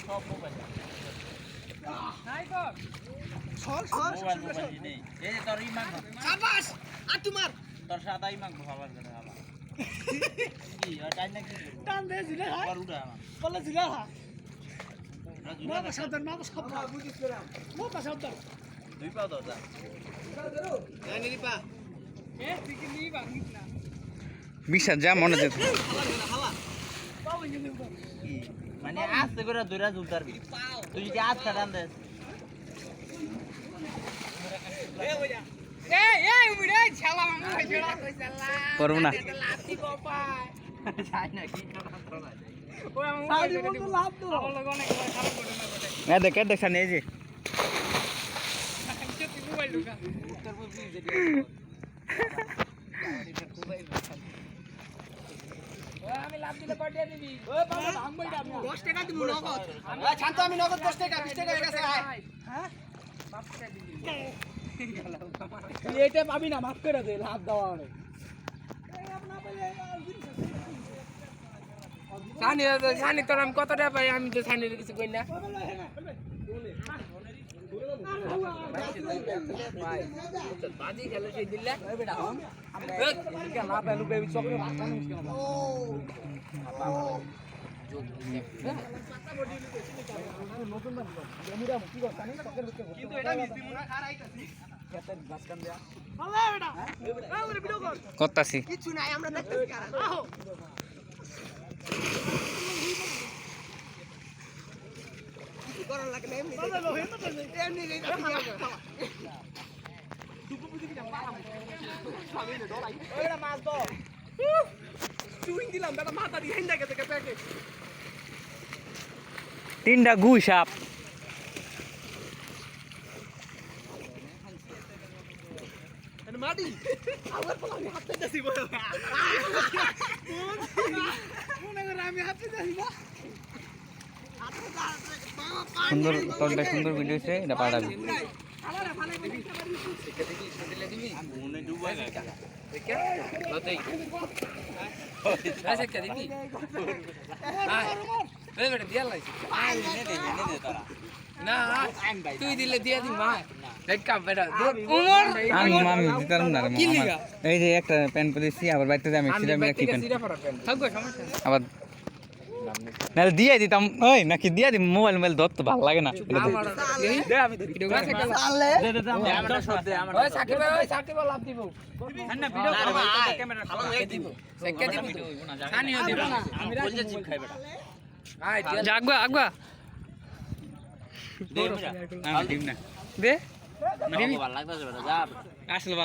সব মোবাইল নাই কর মোবাইল নেই এই যে তোর ইমাম শাবাশ আর তোমার তোর সাদা ইমাম ভাবার করে হালা কি আর টাইম না কি টান দে জিলে হ্যাঁ আর উড়া বলে জিলে হ্যাঁ মা সাবধান বুঝিস করে মা সাবধান দুই পা দাও যা এই নি পা এ তুই কি নি ভাঙিস না বিশা যা মনে দে হালা মানে আস্তে করে দৌড়া জুতারবি তুই যদি আস্তে টান দে এই উমিরে ছালা মামু হইছলা কইছলা করব না লাতি কোপায় যাই না কি করা ওই মামু সাইডে বন্ধু লাভ তো লগো অনেক খারাপ ঘটনা ঘটে দেখ সামনে এই যে তুই মোবাইল ঢুকা উত্তর পূর্ব যেটা এটা মোবাইল ওই আমি লাভ দিলে পাঠিয়ে দিবি ওই বাবা ভাঙবইটা 10 টাকা দিব নগদ ওই শান্ত আমি নগদ 10 টাকা 20 টাকা হয়ে গেছে হ্যাঁ মাফ করে দিবি এটা পাবি না মাফ করে দে লাভ দেওয়া হবে সানি তোর আমি কতটা পাই আমি তো সানির কিছু কই না বাজি খেলে সেই দিলে করতাছি কিছু নাই আমরা দেখতেছি কারা করার লাগে না এমনি এমনি ওইটা মাছ দাও চুইং দিলাম বেটা মাথা দিয়ে হিন্দা গেছে প্যাকেট তিনটা গু সাপ মাটি আবার পলা আমি হাতে দিছি বল মনে করে আমি হাতে দিছি না সুন্দর তোরটা সুন্দর ভিডিও আছে এটা পাঠাবি তুই দিলে দিয়ে দিন মা আমি দিতাম না এই যে একটা প্যান্ট পরেছি আবার বাড়িতে আমি আবার না দিয়ে দিতাম ওই নাকি দিয়ে দিম মোবাইল ধরতে ভালো লাগে না আগুয়া দে আসলে